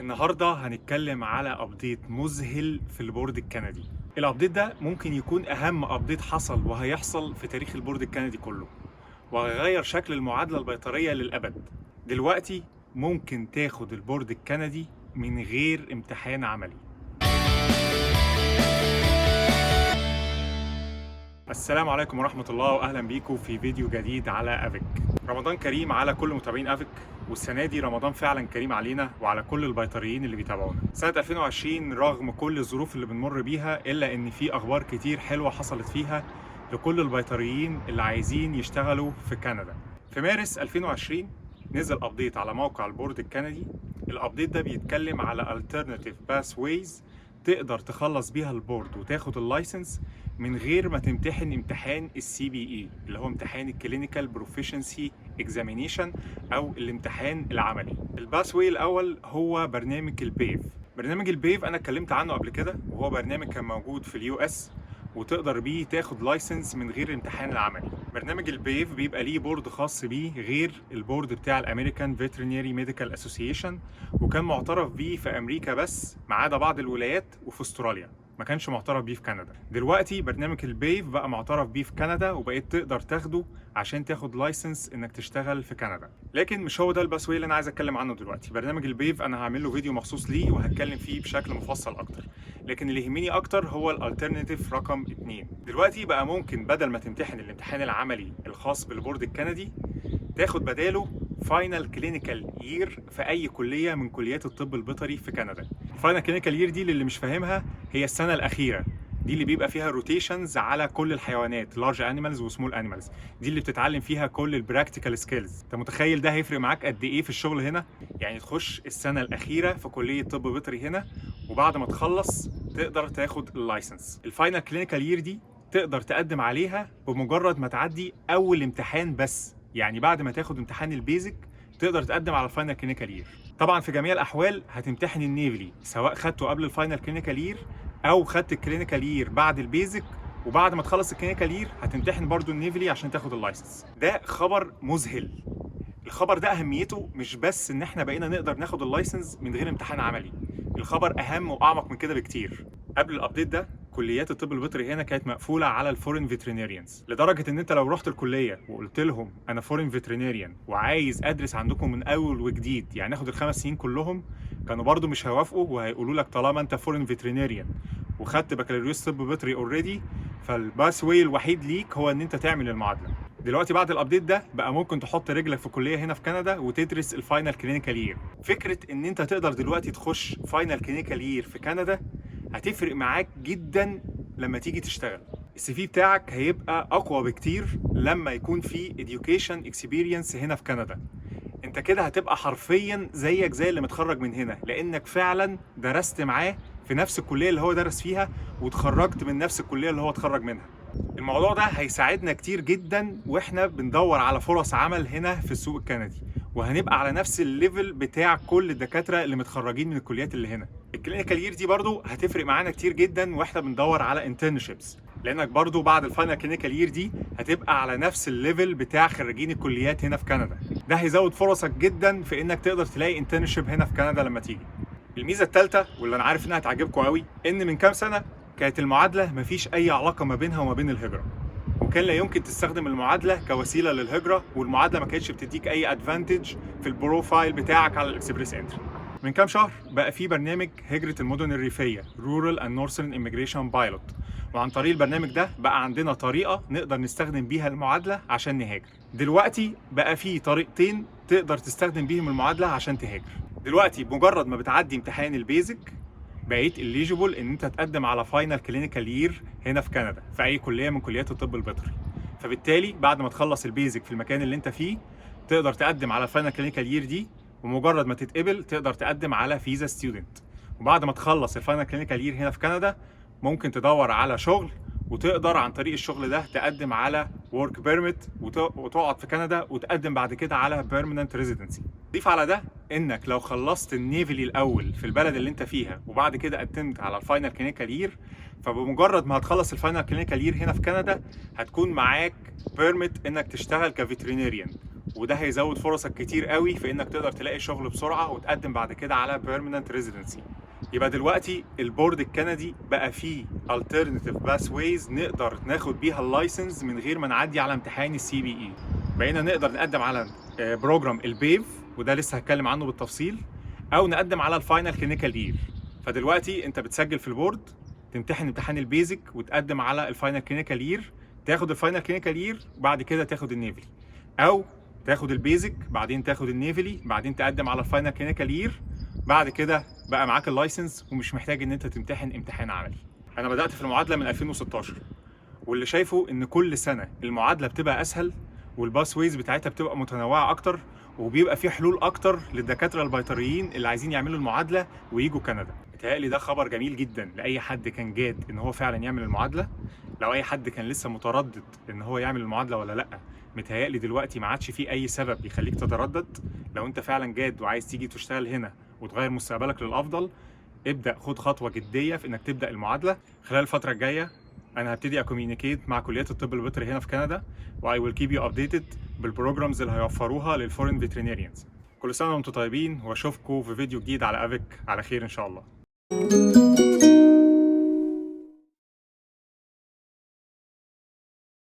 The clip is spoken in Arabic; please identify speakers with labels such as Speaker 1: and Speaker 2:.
Speaker 1: النهارده هنتكلم على ابديت مذهل في البورد الكندي. الابديت ده ممكن يكون اهم ابديت حصل وهيحصل في تاريخ البورد الكندي كله، وهيغير شكل المعادله البيطريه للابد. دلوقتي ممكن تاخد البورد الكندي من غير امتحان عملي. السلام عليكم ورحمة الله وأهلا بيكم في فيديو جديد على أفيك. رمضان كريم على كل متابعين أفيك، والسنة دي رمضان فعلا كريم علينا وعلى كل البيطريين اللي بيتابعونا. سنة 2020 رغم كل الظروف اللي بنمر بيها إلا إن في أخبار كتير حلوة حصلت فيها لكل البيطريين اللي عايزين يشتغلوا في كندا. في مارس 2020 نزل أبديت على موقع البورد الكندي. الأبديت ده بيتكلم على Alternative Pathways تقدر تخلص بيها البورد وتاخد اللايسنس من غير ما تمتحن امتحان CBE اللي هو امتحان الكلينيكال بروفيشنسي اكزامينيشن او الامتحان العملي. الباثوي الاول هو برنامج البيف. برنامج البيف انا اتكلمت عنه قبل كده، وهو برنامج كان موجود في US وتقدر بيه تاخد لايسنس من غير الامتحان العملي. برنامج البيف بيبقى ليه بورد خاص بيه غير البورد بتاع الامريكان فيترينري ميديكال اسوسيشن، وكان معترف بيه في امريكا بس ما عدا بعض الولايات، وفي استراليا ما كانش معترف بيه في كندا. دلوقتي برنامج البيف بقى معترف بيه في كندا، وبقيت تقدر تاخده عشان تاخد لايسنس انك تشتغل في كندا. لكن مش هو ده الباسوي اللي انا عايز اتكلم عنه دلوقتي. برنامج البيف انا هعمل له فيديو مخصوص ليه وهتكلم فيه بشكل مفصل اكتر، لكن اللي يهمني اكتر هو الالترناتيف رقم 2. دلوقتي بقى ممكن بدل ما تمتحن الامتحان العملي الخاص بالبورد الكندي تاخد بداله فاينل كلينيكال يير في اي كليه من كليات الطب البيطري في كندا. الفاينل كلينيكال يير دي اللي مش فاهمها هي السنه الاخيره، دي اللي بيبقى فيها روتيشنز على كل الحيوانات، لارج انيمالز وسمول انيمالز، دي اللي بتتعلم فيها كل البراكتيكال سكيلز. انت متخيل ده هيفرق معاك قد ايه في الشغل هنا؟ يعني تخش السنه الاخيره في كليه طب بيطري هنا، وبعد ما تخلص تقدر تاخد اللايسنس. الفاينل كلينيكال يير دي تقدر تقدم عليها بمجرد ما تعدي اول امتحان بس، يعني بعد ما تاخد امتحان البيزك تقدر تقدم على الفاينل كلينيكال يير. طبعا في جميع الاحوال هتمتحن النيفلي، سواء خدته قبل الفاينل كلينيكال يير او خدت الكلينيكال يير بعد البيزك، وبعد ما تخلص الكلينيكال يير هتمتحن برضو النيفلي عشان تاخد اللايسنس. ده خبر مذهل. الخبر ده اهميته مش بس ان احنا بقينا نقدر ناخد اللايسنس من غير امتحان عملي، الخبر اهم واعمق من كده بكتير. قبل الابديت ده كليات الطب البيطري هنا كانت مقفوله على الفورين فيترينيريانز، لدرجه ان انت لو رحت الكليه وقلت لهم انا فورين فيترينيريان وعايز ادرس عندكم من اول وجديد، يعني اخد ال5 سنين كلهم، كانوا برضو مش هيوافقوا وهيقولوا لك طالما انت فورين فيترينيريان وخدت بكالوريوس طب بيطري اوريدي، فالباسوي الوحيد ليك هو ان انت تعمل المعادله. دلوقتي بعد الابديت ده بقى ممكن تحط رجلك في كليه هنا في كندا وتدرس الفاينل كلينيكال يير. فكره ان انت تقدر دلوقتي تخش فاينل كلينيكال يير في كندا هتفرق معاك جدا لما تيجي تشتغل. السي في بتاعك هيبقى اقوى بكتير لما يكون في education experience هنا في كندا. انت كده هتبقى حرفيا زيك زي اللي متخرج من هنا، لانك فعلا درست معاه في نفس الكليه اللي هو درس فيها وتخرجت من نفس الكليه اللي هو اتخرج منها. الموضوع ده هيساعدنا كتير جدا واحنا بندور على فرص عمل هنا في السوق الكندي، وهنبقى على نفس الليفل بتاع كل الدكاتره اللي متخرجين من الكليات اللي هنا. الكلينيكال يير دي برضو هتفرق معانا كتير جدا واحنا بندور على انترنشيبس، لانك برضو بعد الفاينل كلينيكال يير دي هتبقى على نفس الليفل بتاع خريجين الكليات هنا في كندا. ده هيزود فرصك جدا في انك تقدر تلاقي انترنشيب هنا في كندا لما تيجي. الميزه الثالثه واللي انا عارف انها هتعجبكم قوي، ان من كام سنه كانت المعادله مفيش اي علاقه ما بينها وما بين الهجره، وكان لا يمكن تستخدم المعادله كوسيله للهجره، والمعادله ما كانتش بتديك اي ادفانتج في البروفايل بتاعك على الاكسبريس انتري. من كام شهر بقى في برنامج هجره المدن الريفيه Rural and Northern Immigration Pilot، وعن طريق البرنامج ده بقى عندنا طريقه نقدر نستخدم بيها المعادله عشان نهاجر. دلوقتي بقى في طريقتين تقدر تستخدم بيهم المعادله عشان تهاجر. دلوقتي بمجرد ما بتعدي امتحان البيزك بقيت إليجيبل ان انت تقدم على فاينل كلينيكال يير هنا في كندا في اي كليه من كليات الطب البيطري. فبالتالي بعد ما تخلص البيزك في المكان اللي انت فيه تقدر تقدم على الفاينل كلينيكال يير دي، ومجرد ما تتقبل تقدر تقدم على فيزا ستودنت. وبعد ما تخلص الفاينل كلينيكال يير هنا في كندا ممكن تدور على شغل، وتقدر عن طريق الشغل ده تقدم على ورك بيرميت وتقعد في كندا، وتقدم بعد كده على بيرمننت ريزيدنسي. ضيف على ده انك لو خلصت النيفلي الاول في البلد اللي انت فيها وبعد كده قدمت على الفاينل كلينيكال يير، فبمجرد ما هتخلص الفاينل كلينيكال يير هنا في كندا هتكون معاك بيرميت انك تشتغل كفيترينيريان، وده هيزود فرصك كتير قوي في انك تقدر تلاقي شغل بسرعه وتقدم بعد كده على بيرمننت ريزيدنسي. يبقى دلوقتي البورد الكندي بقى فيه alternative pathways نقدر ناخد بيها اللايسنس من غير ما نعدي على امتحان السي بي اي. بقينا نقدر نقدم على بروجرام البيف، وده لسه هتكلم عنه بالتفصيل، او نقدم على الفاينل كلينيكال يير. فدلوقتي انت بتسجل في البورد، تمتحن امتحان البيزك وتقدم على الفاينل كلينيكال يير، تاخد الفاينل كلينيكال يير وبعد كده تاخد النيفلي، او تاخد البيزك بعدين تاخد النيفلي بعدين تقدم على الفاينل كلينيكال يير. بعد كده بقى معاك اللايسنس ومش محتاج ان انت تمتحن امتحان عملي. انا بدأت في المعادلة من 2016، واللي شايفه ان كل سنة المعادلة بتبقى اسهل والباس ويز بتاعتها بتبقى متنوعة اكتر، وبيبقى في حلول اكتر للدكاترة البيطريين اللي عايزين يعملوا المعادلة ويجوا كندا. متهيألي ده خبر جميل جدا لأي حد كان جاد ان هو فعلا يعمل المعادلة. لو اي حد كان لسه متردد ان هو يعمل المعادلة ولا لا، متهيألي دلوقتي ما عادش فيه اي سبب يخليك تتردد. لو انت فعلا جاد وعايز تيجي تشتغل هنا وتغير مستقبلك للافضل، ابدأ خد خطوة جدية في انك تبدأ المعادلة. خلال الفترة الجاية انا هبتدي اكوميونيكيت مع كليات الطب البيطري هنا في كندا، واي ويل كيب يو ابديتد بالبروجرامز اللي هيوفروها للفورين فيترينيريانز. كل سنة وانتم طيبين، واشوفكم في فيديو جديد على افيك على خير ان شاء الله.